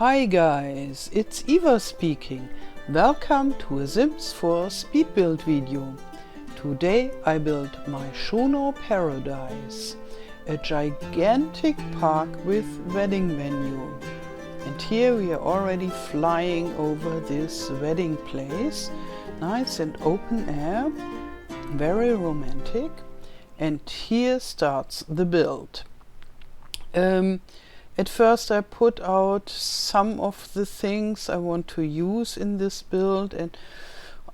Hi guys, it's Eva speaking. Welcome to a Sims 4 speed build video. Today I built my Myshuno Paradise, a gigantic park with wedding venue. And here we are already flying over this wedding place. Nice and open air, very romantic. And here starts the build. At first I put out some of the things I want to use in this build, and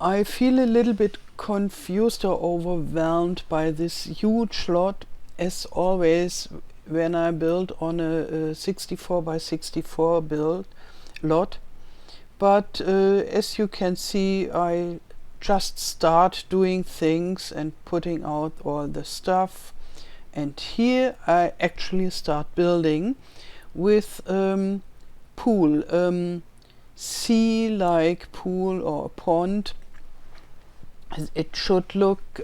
I feel a little bit confused or overwhelmed by this huge lot, as always when I build on a 64 by 64 build lot. But as you can see, I just start doing things and putting out all the stuff, and here I actually start building with pool, sea-like pool or a pond. It should look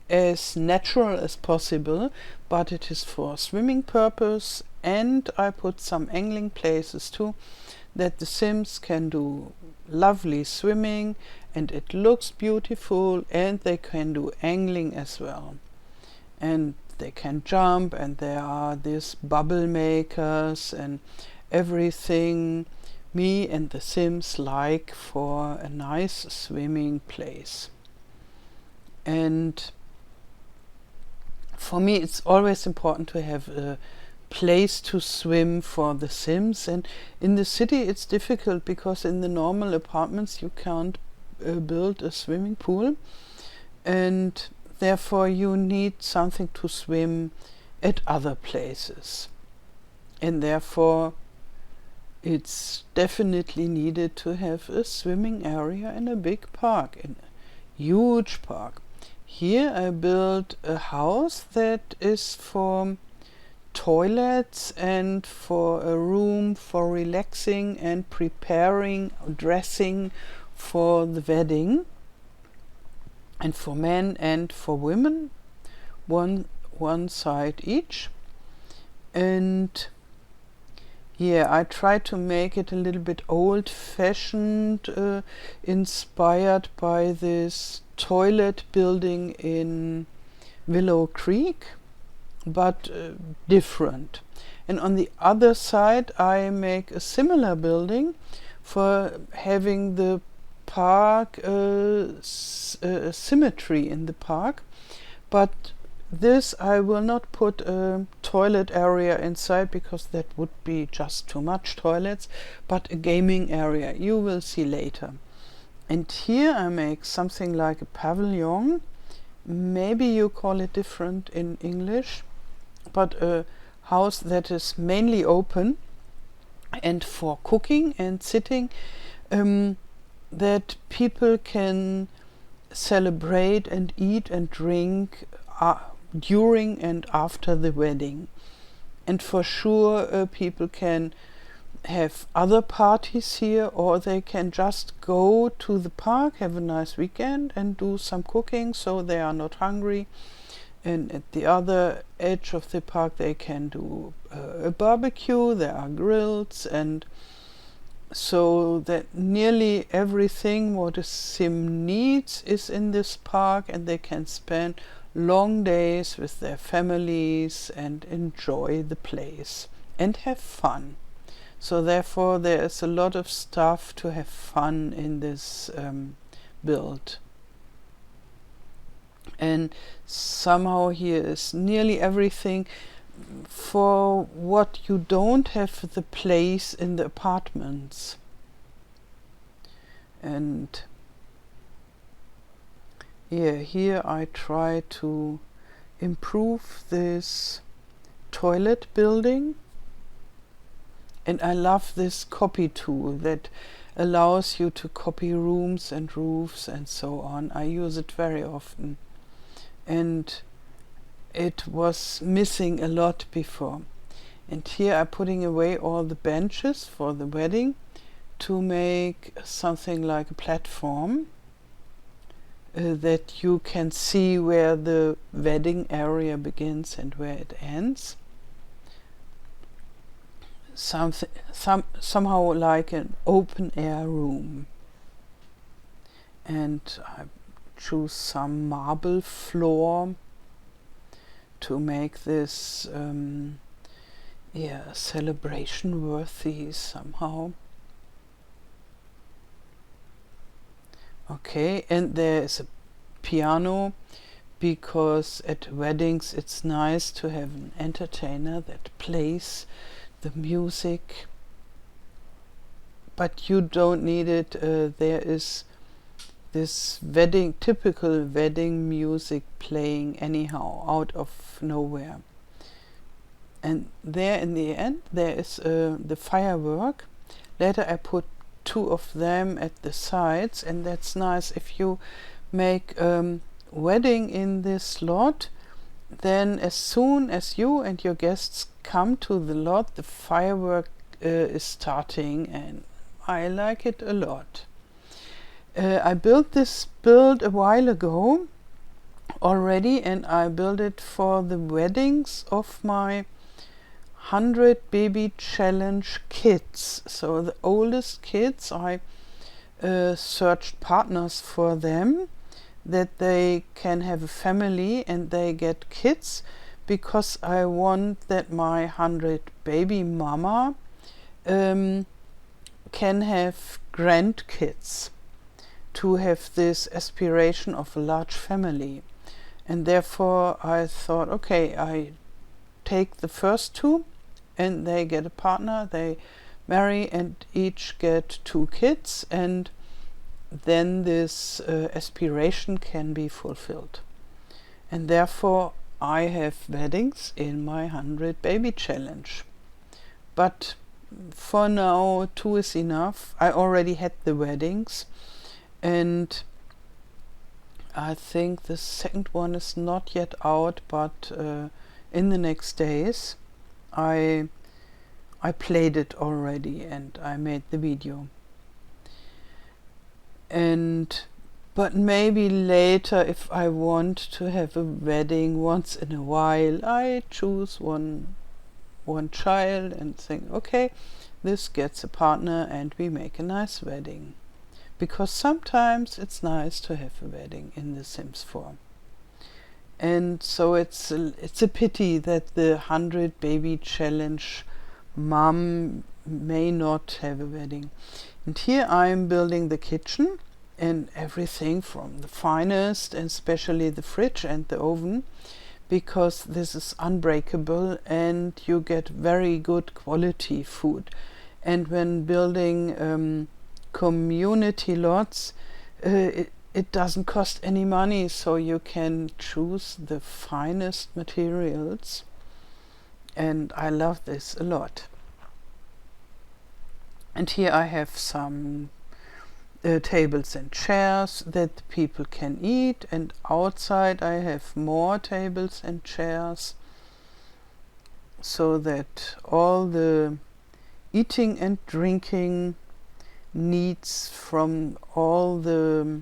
as natural as possible, but it is for swimming purpose, and I put some angling places too, that the Sims can do lovely swimming and it looks beautiful, and they can do angling as well. And they can jump, and there are these bubble makers and everything me and the Sims like for a nice swimming place. And for me it's always important to have a place to swim for the Sims, and in the city it's difficult because in the normal apartments you can't build a swimming pool, and therefore you need something to swim at other places. And therefore it's definitely needed to have a swimming area in a big park, in a huge park. Here I built a house that is for toilets and for a room for relaxing and preparing, dressing for the wedding. And for men and for women, one side each. And yeah, I try to make it a little bit old-fashioned, inspired by this toilet building in Willow Creek, but different. And on the other side I make a similar building for having the park, symmetry in the park, but this I will not put a toilet area inside because that would be just too much toilets, but a gaming area. You will see later. And here I make something like a pavilion. Maybe you call it different in English, but a house that is mainly open and for cooking and sitting, that people can celebrate and eat and drink during and after the wedding. And for sure people can have other parties here, or they can just go to the park, have a nice weekend and do some cooking so they are not hungry. And at the other edge of the park they can do a barbecue, there are grills, and so that nearly everything what a Sim needs is in this park, and they can spend long days with their families and enjoy the place and have fun. So therefore there is a lot of stuff to have fun in this build. And somehow here is nearly everything for what you don't have the place in the apartments. And yeah, here I try to improve this toilet building, and I love this copy tool that allows you to copy rooms and roofs and so on. I use it very often, and it was missing a lot before. And here I'm putting away all the benches for the wedding to make something like a platform that you can see where the wedding area begins and where it ends. somehow like an open air room. And I choose some marble floor to make this celebration worthy somehow. Okay, and there is a piano, because at weddings it's nice to have an entertainer that plays the music, but you don't need it. There is this typical wedding music playing anyhow out of nowhere. And there in the end there is the firework. Later I put 2 of them at the sides, and that's nice. If you make wedding in this lot, then as soon as you and your guests come to the lot, the firework is starting, and I like it a lot. I built this build a while ago already, and I built it for the weddings of my 100 baby challenge kids. So the oldest kids, I searched partners for them, that they can have a family and they get kids, because I want that my 100 baby mama can have grandkids, to have this aspiration of a large family. And therefore I thought, okay, I take the first 2 and they get a partner, they marry and each get 2 kids, and then this aspiration can be fulfilled. And therefore I have weddings in my 100 baby challenge. But for now 2 is enough. I already had the weddings, and I think the second one is not yet out, but in the next days I played it already and I made the video. But maybe later, if I want to have a wedding once in a while, I choose one child and think, okay, this gets a partner and we make a nice wedding. Because sometimes it's nice to have a wedding in The Sims 4. And so it's a pity that the 100 baby challenge mom may not have a wedding. And here I'm building the kitchen and everything from the finest, and especially the fridge and the oven, because this is unbreakable and you get very good quality food. And when building community lots, it doesn't cost any money, so you can choose the finest materials, and I love this a lot. And here I have some tables and chairs that people can eat, and outside I have more tables and chairs, so that all the eating and drinking needs from all the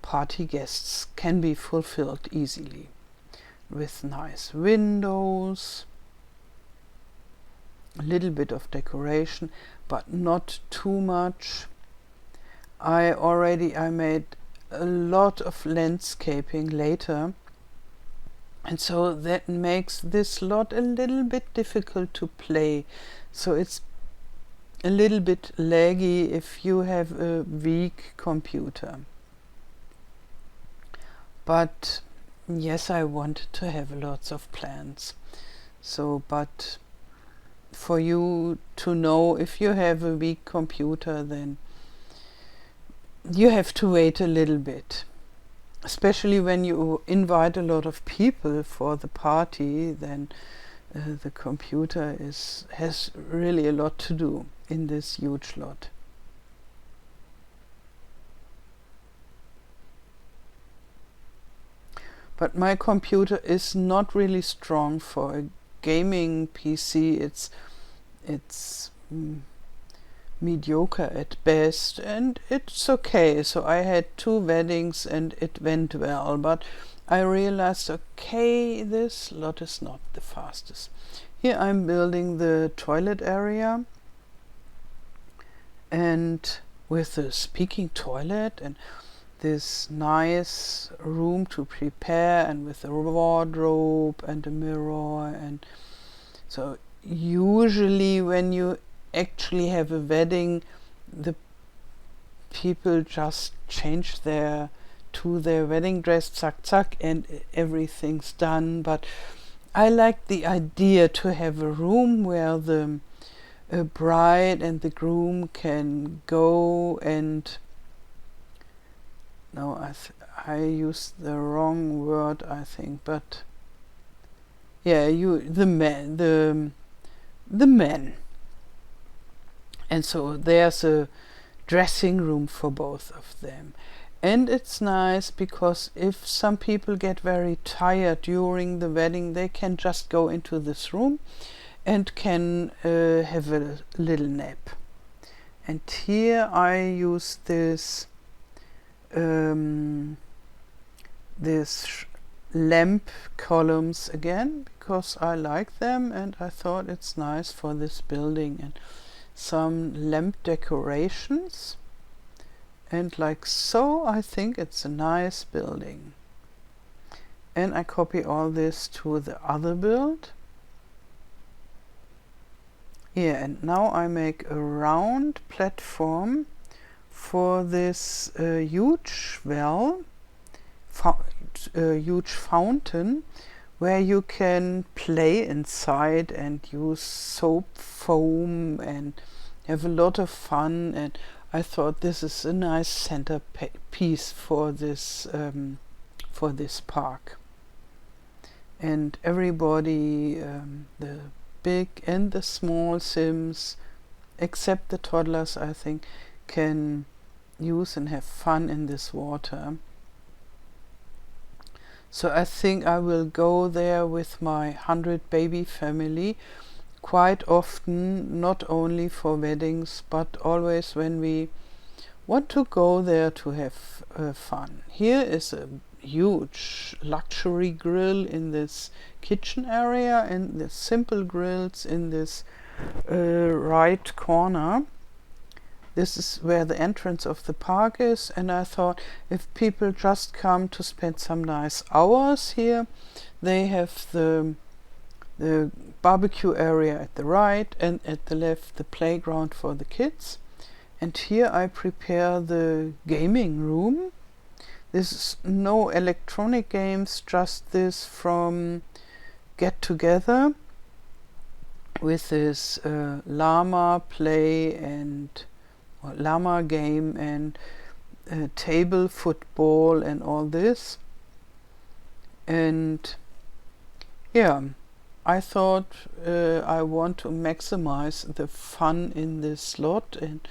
party guests can be fulfilled easily, with nice windows, a little bit of decoration, but not too much. I made a lot of landscaping later, and so that makes this lot a little bit difficult to play. So it's a little bit laggy if you have a weak computer. But yes, I wanted to have lots of plants. So, but for you to know, if you have a weak computer, then you have to wait a little bit. Especially when you invite a lot of people for the party, then the computer has really a lot to do in this huge lot. But my computer is not really strong for a gaming PC. It's mediocre at best, and it's okay. So I had 2 weddings and it went well, but I realized, okay, this lot is not the fastest. Here I'm building the toilet area, and with a speaking toilet and this nice room to prepare, and with a wardrobe and a mirror. And so usually when you actually have a wedding, the people just change to their wedding dress, zack zack, and everything's done. But I like the idea to have a room where the bride and the groom can go and, no, I used the wrong word, I think, but yeah, the men. And so there's a dressing room for both of them. And it's nice because if some people get very tired during the wedding, they can just go into this room and can have a little nap. And here I use this lamp columns again because I like them, and I thought it's nice for this building, and some lamp decorations, and like so I think it's a nice building. And I copy all this to the other build. Yeah, and now I make a round platform for this huge well, huge fountain, where you can play inside and use soap foam and have a lot of fun. And I thought this is a nice centerpiece for this park. And everybody, the big and the small Sims, except the toddlers, I think, can use and have fun in this water. So I think I will go there with my 100 baby family quite often, not only for weddings, but always when we want to go there to have fun. Here is a huge luxury grill in this kitchen area, and the simple grills in this right corner. This is where the entrance of the park is, and I thought if people just come to spend some nice hours here, they have the barbecue area at the right, and at the left the playground for the kids. And here I prepare the gaming room. This is no electronic games, just this from Get Together with this llama play and llama game and table football and all this. And yeah, I thought I want to maximize the fun in this slot, and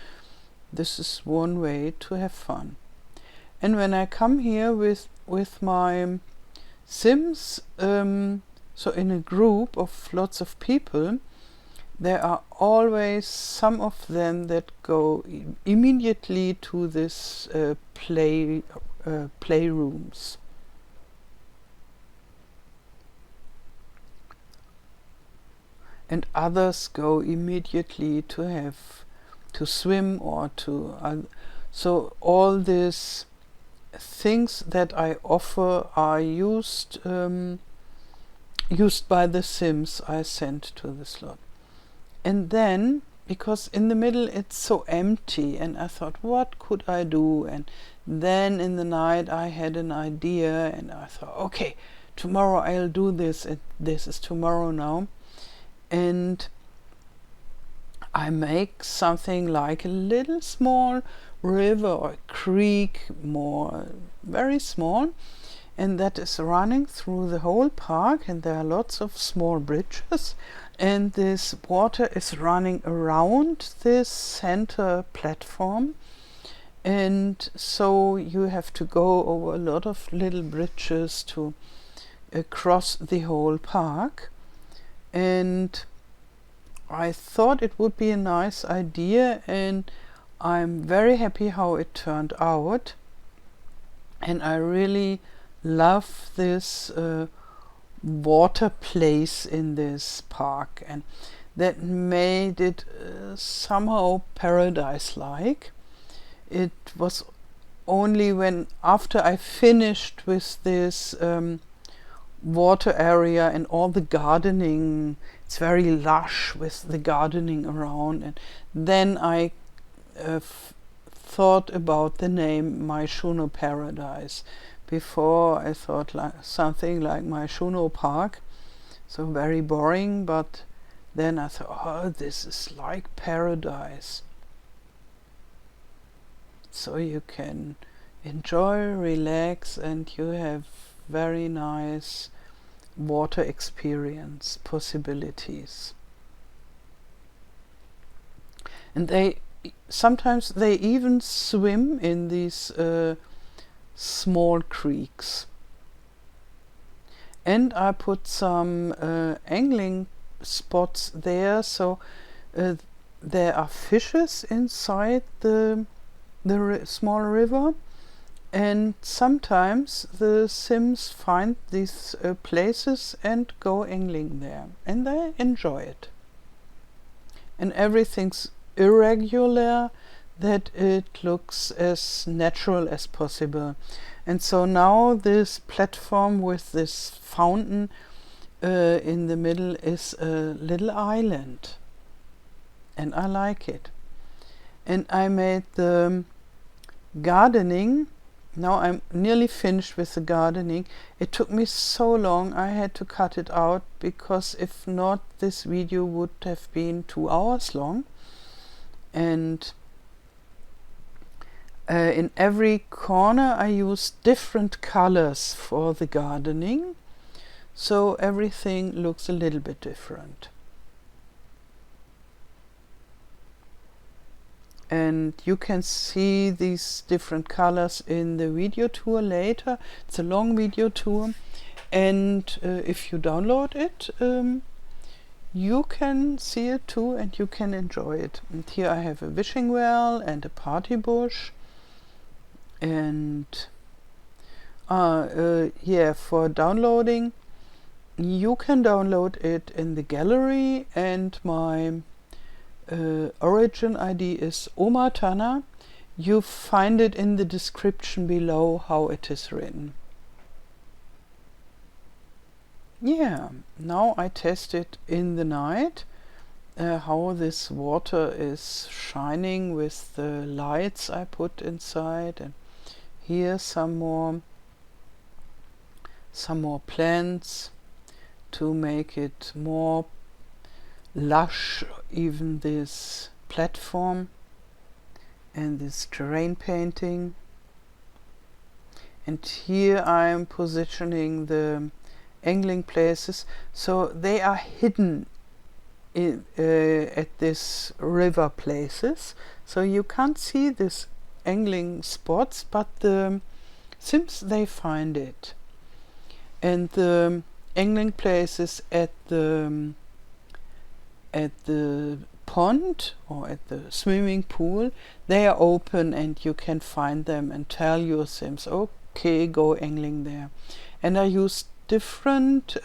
this is one way to have fun. And when I come here with my Sims, so in a group of lots of people, there are always some of them that go immediately to this playrooms. And others go immediately to swim or to so all these things that I offer are used by the Sims I sent to the slot. And then, because in the middle it's so empty, and I thought, what could I do? And then in the night I had an idea, and I thought, okay, tomorrow I'll do this, and this is tomorrow now. And I make something like a little small river or creek, very small, and that is running through the whole park, and there are lots of small bridges, and this water is running around this center platform, and so you have to go over a lot of little bridges to cross the whole park. And I thought it would be a nice idea, and I'm very happy how it turned out, and I really love this water place in this park, and that made it somehow paradise-like. It was only when after I finished with this water area and all the gardening, it's very lush with the gardening around, and then I thought about the name Myshuno Paradise. Before I thought like something like Myshuno Park, so very boring, but then I thought, oh, this is like paradise. So you can enjoy, relax, and you have very nice water experience possibilities. And they sometimes they even swim in these small creeks. And I put some angling spots there, so there are fishes inside the small river, and sometimes the Sims find these places and go angling there, and they enjoy it. And everything's irregular, that it looks as natural as possible. And so now this platform with this fountain in the middle is a little island, and I like it. And I made the gardening. Now I'm nearly finished with the gardening. It took me so long, I had to cut it out, because if not, this video would have been 2 hours long. And in every corner I used different colors for the gardening, so everything looks a little bit different. And you can see these different colors in the video tour later. It's a long video tour, and if you download it, you can see it too, and you can enjoy it. And here I have a wishing well and a party bush. And yeah, for downloading, you can download it in the gallery, and my origin ID is omatana. You find it in the description below how it is written. Yeah, now I test it in the night, how this water is shining with the lights I put inside, and here some more plants to make it more lush, even this platform and this terrain painting. And here I am positioning the angling places, so they are hidden in, at this river places, so you can't see this angling spots, but the Sims, they find it. And the angling places at the pond or at the swimming pool, they are open, and you can find them and tell your Sims, okay, go angling there. And I used different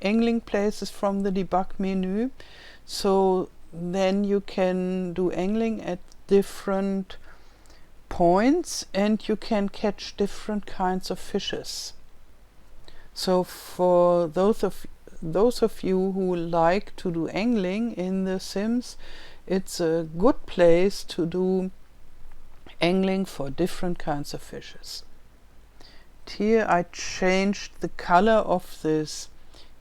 angling places from the debug menu, so then you can do angling at different points, and you can catch different kinds of fishes. So for those of you who like to do angling in The Sims, it's a good place to do angling for different kinds of fishes. Here I changed the color of this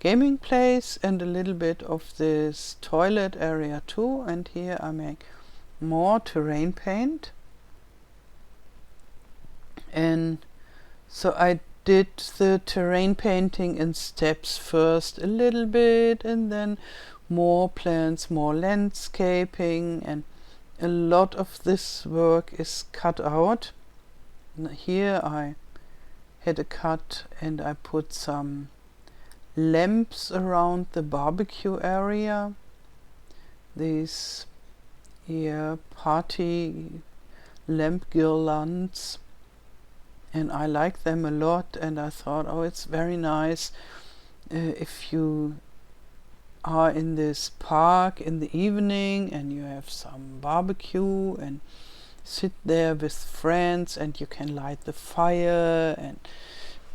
gaming place and a little bit of this toilet area too, and here I make more terrain paint. And so I did the terrain painting in steps, first a little bit, and then more plants, more landscaping, and a lot of this work is cut out. Here I had a cut, and I put some lamps around the barbecue area. These here party lamp guirlands. and I like them a lot, and I thought, oh, it's very nice if you are in this park in the evening and you have some barbecue and sit there with friends, and you can light the fire and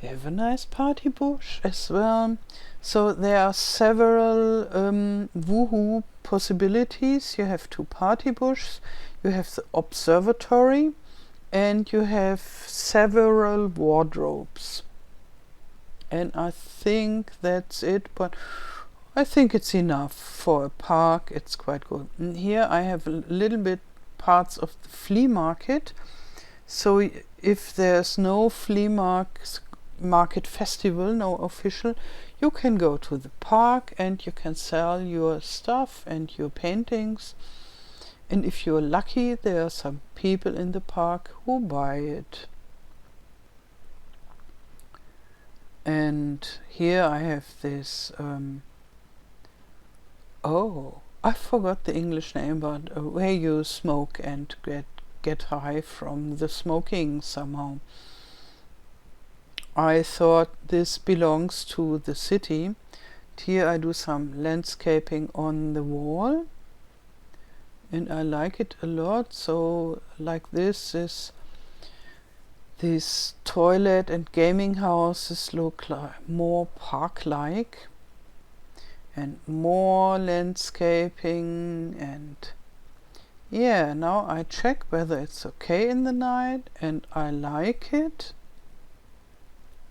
you have a nice party bush as well. So there are several woohoo possibilities. You have 2 party bushes, you have the observatory, and you have several wardrobes. And I think that's it, but I think it's enough for a park. It's quite good. And here I have a little bit parts of the flea market. So if there's no flea market festival, no official, you can go to the park and you can sell your stuff and your paintings. And if you're lucky, there are some people in the park who buy it. And here I have this oh, I forgot the English name, but where you smoke and get high from the smoking somehow. I thought this belongs to the city. Here I do some landscaping on the wall, and I like it a lot. So like this is these toilet and gaming houses look like more park-like, and more landscaping. And yeah, now I check whether it's okay in the night, and I like it.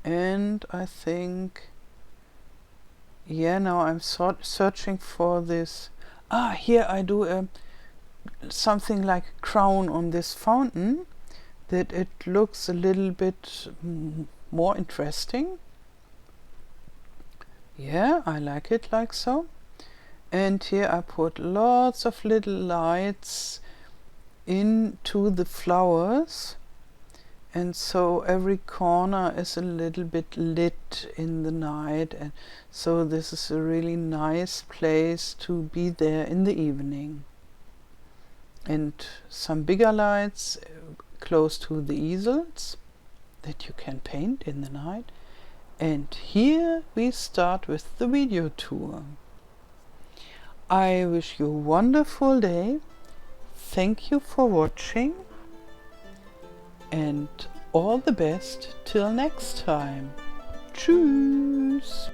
And I think, yeah, now I'm searching for this. Here I do something like a crown on this fountain, that it looks a little bit more interesting. Yeah, I like it like so. And here I put lots of little lights into the flowers, and so every corner is a little bit lit in the night, and so this is a really nice place to be there in the evening. And some bigger lights close to the easels that you can paint in the night. And here we start with the video tour. I wish you a wonderful day. Thank you for watching, and all the best till next time. Tschüss!